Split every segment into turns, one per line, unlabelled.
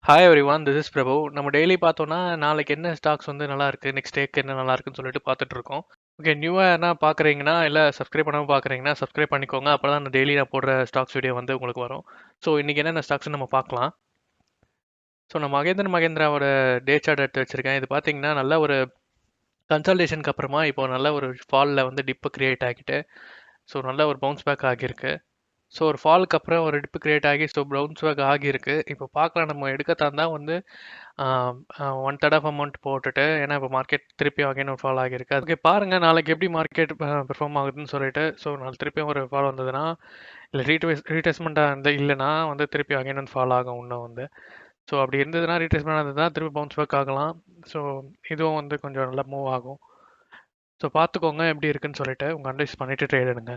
Hi everyone, this is பிரபு. நம்ம daily பார்த்தோம்னா நாளைக்கு என்ன ஸ்டாக்ஸ் வந்து நல்லா இருக்கு, நெக்ஸ்ட் டேக்கு என்ன நல்லா இருக்குன்னு சொல்லிட்டு பார்த்துட்டு இருக்கோம். ஓகே, நியூவாக என்ன பார்க்குறீங்கன்னா இல்லை சப்ஸ்கிரைப் பண்ணாமல் பார்க்குறீங்கன்னா சப்ஸ்கிரைப் பண்ணிக்கோங்க. அப்போ தான் நான் டெய்லி நான் போடுற ஸ்டாக்ஸ் வீடியோ வந்து உங்களுக்கு வரும். ஸோ இன்றைக்கி என்னென்ன ஸ்டாக்ஸ் நம்ம பார்க்கலாம். ஸோ நான் மகேந்திராவோட டே சார்ட் எடுத்து வச்சுருக்கேன். இது பார்த்தீங்கன்னா நல்ல ஒரு கன்சல்டேஷனுக்கு அப்புறமா இப்போ நல்ல ஒரு ஃபாலில் வந்து டிப்பு கிரியேட் ஆகிட்டு ஸோ நல்ல ஒரு பவுன்ஸ் பேக் ஆகியிருக்கு. ஸோ ஒரு ஃபாலுக்கு அப்புறம் ஒரு டிப்பு கிரியேட் ஆகி ஸோ பவுன்ஸ் பேக் ஆகியிருக்கு. இப்போ பார்க்கலாம், நம்ம எடுக்கத்தான் தான் வந்து 1/3 ஆஃப் அமௌண்ட் போட்டுட்டு, ஏன்னா இப்போ மார்க்கெட் திருப்பி அகைன் ஒரு ஃபால் ஆகியிருக்கு. ஓகே, பாருங்க நாளைக்கு எப்படி மார்க்கெட் பெர்ஃபார்ம் ஆகுதுன்னு சொல்லிட்டு. ஸோ நாளைக்கு திருப்பியும் ஒரு ஃபால் வந்ததுன்னா இல்லை ரீட்ரேஸ்மெண்ட்டாக இருந்து இல்லைன்னா வந்து திருப்பி அகைன் வந்து ஃபால் ஆகும் இன்னும் வந்து. ஸோ அப்படி இருந்ததுன்னா ரீட்ரேஸ்மெண்ட் இருந்ததுன்னா திருப்பி பவுன்ஸ் பேக் ஆகலாம். ஸோ இதுவும் வந்து கொஞ்சம் நல்லா மூவ் ஆகும். ஸோ பார்த்துக்கோங்க எப்படி இருக்குன்னு சொல்லிட்டு உங்கள் அனலைஸ் பண்ணிவிட்டு ட்ரேட் எடுங்க.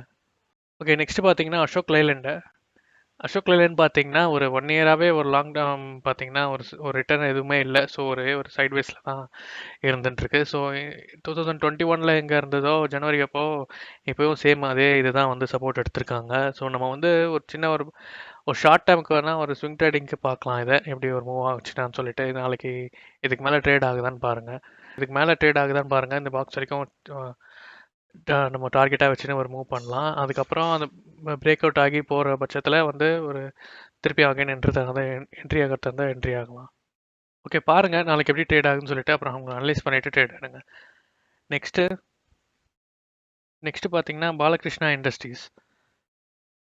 ஓகே, நெக்ஸ்ட் பார்த்தீங்கன்னா அசோக் லைலண்ட் பார்த்தீங்கன்னா ஒரு 1 இயராகவே ஒரு லாங் டேர்ம் பார்த்தீங்கன்னா ஒரு ரிட்டர்ன் எதுவுமே இல்லை. ஸோ ஒரு சைட்வேஸில் தான் இருந்துட்டுருக்கு. ஸோ 2021 எங்கே இருந்ததோ ஜனவரி அப்போ இப்போவும் சேம் அதே இதுதான் வந்து சப்போர்ட் எடுத்திருக்காங்க. ஸோ நம்ம வந்து ஒரு சின்ன ஒரு ஷார்ட் டேர்முக்கு வேணால் ஒரு ஸ்விங் ட்ரேடிங்க்கு பார்க்கலாம். இதை எப்படி ஒரு மூவ் ஆச்சுனான்னு சொல்லிட்டு நாளைக்கு இதுக்கு மேலே ட்ரேட் ஆகுதான்னு பாருங்கள். இந்த பாக்ஸ் வரைக்கும் நம்ம டார்கெட்டாக வச்சுன்னு ஒரு மூவ் பண்ணலாம். அதுக்கப்புறம் அந்த பிரேக் அவுட் ஆகி போகிற பட்சத்தில் வந்து ஒரு திருப்பி அகைன் என்ட்ரி ஆகிறதா இருந்தால் என்ட்ரி ஆகலாம். ஓகே, பாருங்கள் நாளைக்கு எப்படி ட்ரேட் ஆகுதுன்னு சொல்லிட்டு அப்புறம் அவங்க அனலைஸ் பண்ணிவிட்டு ட்ரேட் எடுங்க. நெக்ஸ்ட்டு பார்த்தீங்கன்னா பாலகிருஷ்ணா இண்டஸ்ட்ரீஸ்.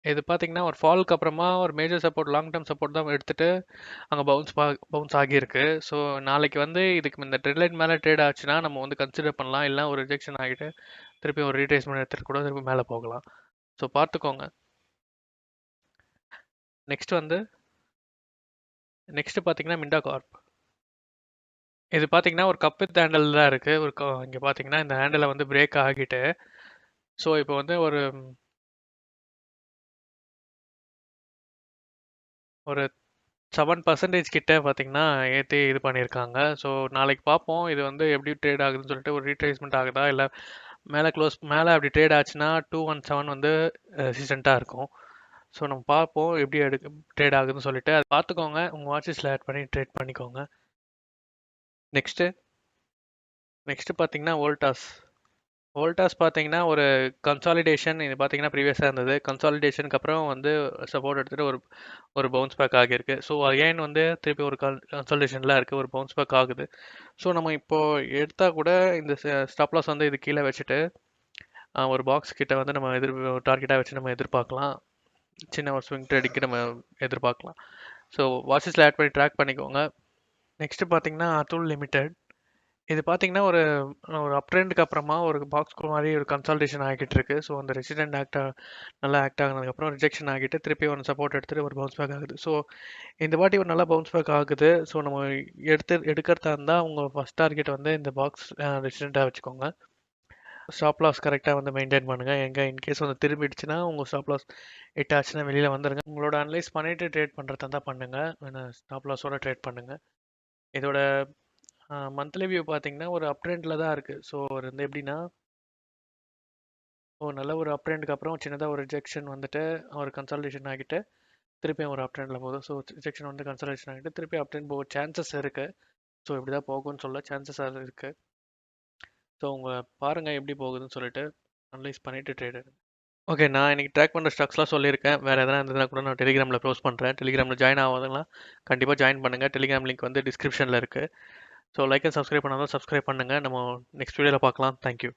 இது பார்த்தீங்கன்னா ஒரு ஃபாலுக்கு அப்புறமா ஒரு major support, long term support தான் எடுத்துகிட்டு அங்கே பவுன்ஸ் ஆகியிருக்கு. ஸோ நாளைக்கு வந்து இதுக்கு இந்த ட்ரெண்ட் லைன் மேலே ட்ரேட் ஆச்சுன்னா நம்ம வந்து கன்சிடர் பண்ணலாம். இல்லை ஒரு ரிஜெக்ஷன் ஆகிட்டு திருப்பி ஒரு ரீட்ரேஸ்மெண்ட் எடுத்துகிட்டு கூட திருப்பி மேலே போகலாம். ஸோ பார்த்துக்கோங்க. நெக்ஸ்ட் பார்த்தீங்கன்னா மிண்டா கார்ப். இது பார்த்தீங்கன்னா ஒரு கப் வித் ஹேண்டில் தான் இருக்குது. இங்கே பார்த்தீங்கன்னா இந்த ஹேண்டிலை வந்து பிரேக் ஆகிட்டு ஸோ இப்போ வந்து ஒரு 7% கிட்ட பார்த்தீங்கன்னா ஏற்றி இது பண்ணியிருக்காங்க. ஸோ நாளைக்கு பார்ப்போம் இது வந்து எப்படி ட்ரேட் ஆகுதுன்னு சொல்லிட்டு. ஒரு ரீட்ரேஸ்மெண்ட் ஆகுதா இல்லை மேலே அப்படி ட்ரேட் ஆச்சுன்னா 217 வந்து ரெசிஸ்டண்ட்டாக இருக்கும். ஸோ நம்ம பார்ப்போம் எப்படி ட்ரேட் ஆகுதுன்னு சொல்லிட்டு. அதை பார்த்துக்கோங்க, உங்கள் வாட்சஸில் ஆட் பண்ணி ட்ரேட் பண்ணிக்கோங்க. நெக்ஸ்ட்டு பார்த்தீங்கன்னா வோல்டாஸ் பார்த்தீங்கன்னா ஒரு கன்சாலிடேஷன். இது பார்த்தீங்கன்னா ப்ரீவியஸாக இருந்தது. கன்சாலிடேஷனுக்கு அப்புறம் வந்து சப்போர்ட் எடுத்துகிட்டு ஒரு பவுன்ஸ் பேக் ஆகியிருக்கு. ஸோ அகைன் வந்து திருப்பி ஒரு கன்சாலிடேஷனில் இருக்குது, ஒரு பவுன்ஸ் பேக் ஆகுது. ஸோ நம்ம இப்போது எடுத்தால் கூட இந்த ஸ்டாப் லாஸ் வந்து இது கீழே வச்சுட்டு ஒரு பாக்ஸ் கிட்ட வந்து நம்ம டார்கெட்டாக வச்சு நம்ம எதிர்பார்க்கலாம். சின்ன ஒரு ஸ்விங் ட்ரேடிங்க்கு நம்ம எதிர்பார்க்கலாம். ஸோ வாட்சஸில் ஆட் பண்ணி ட்ராக் பண்ணிக்கோங்க. நெக்ஸ்ட்டு பார்த்தீங்கன்னா அதுல் லிமிடெட். இது பார்த்தீங்கன்னா ஒரு அப் ட்ரெண்டுக்கு அப்புறமா ஒரு பாக்ஸ் மாதிரி ஒரு கன்சல்டேஷன் ஆகிட்டு இருக்கு. ஸோ அந்த ரெசிடென்ட் நல்லா ஆக்ட் ஆகினதுக்கப்புறம் ரிஜெக்ஷன் ஆகிட்டு திருப்பி ஒரு சப்போர்ட் எடுத்துகிட்டு ஒரு பவுன்ஸ் பேக் ஆகுது. ஸோ இந்த வாட்டி ஒரு நல்லா பவுன்ஸ் பேக் ஆகுது. ஸோ நம்ம எடுக்கிறதா இருந்தால் உங்கள் ஃபஸ்ட் டார்கெட் வந்து இந்த பாக்ஸ் ரெசிடென்ட்டாக வச்சுக்கோங்க. ஸ்டாப் லாஸ் கரெக்டாக வந்து மெயின்டைன் பண்ணுங்கள். எங்கே இன்கேஸ் வந்து திரும்பிடுச்சுன்னா உங்கள் ஸ்டாப் லாஸ் ஹிட் ஆச்சுன்னா வெளியில் வந்துடுங்க. உங்களோட அனலைஸ் பண்ணிவிட்டு ட்ரேட் பண்ணுறதா தான் பண்ணுங்கள். ஸ்டாப் லாஸோட ட்ரேட் பண்ணுங்கள். இதோட மந்த்லி வியூ பார்த்தீங்கன்னா ஒரு அப் ட்ரெண்டில் தான் இருக்குது. ஸோ வந்து எப்படின்னா நல்ல ஒரு அப் ட்ரெண்டுக்கு அப்புறம் சின்னதாக ஒரு ரிஜெக்ஷன் வந்துட்டு ஒரு கன்சல்டேஷன் ஆகிட்டு திருப்பியும் ஒரு அப் ட்ரெண்டில் போகுது. ஸோ ரிஜெக்ஷன் வந்து கன்சல்டேஷன் ஆகிட்டு திருப்பி அப் ட்ரெண்ட் போக சான்சஸ் இருக்குது. ஸோ இப்படி தான் போகும்னு சொல்ல சான்சஸ் இருக்குது. ஸோ உங்கள் பாருங்கள் எப்படி போகுதுன்னு சொல்லிட்டு அனலைஸ் பண்ணிவிட்டு ட்ரேட் எடுங்க. ஓகே, நான் இன்றைக்கி ட்ராக் பண்ணுற ஸ்டாக்ஸ்லாம் சொல்லியிருக்கேன். வேறு எதனா இருந்ததுன்னா கூட நான் டெலிகிராமில் க்ளோஸ் பண்ணுறேன். டெலிகிராமில் ஜாயின் ஆகாதவங்களாம் கண்டிப்பாக ஜாயின் பண்ணுங்கள். டெலிகிராம் லிங்க் வந்து டிஸ்கிரிப்ஷனில் இருக்குது. ஸோ லைக் அண்ட் சப்ஸ்கிரைப் பண்ணாலும் சப்ஸ்கிரைப் பண்ணுங்கள். நம்ம நெக்ஸ்ட் வீடியோவில் பார்க்கலாம். தேங்க்யூ.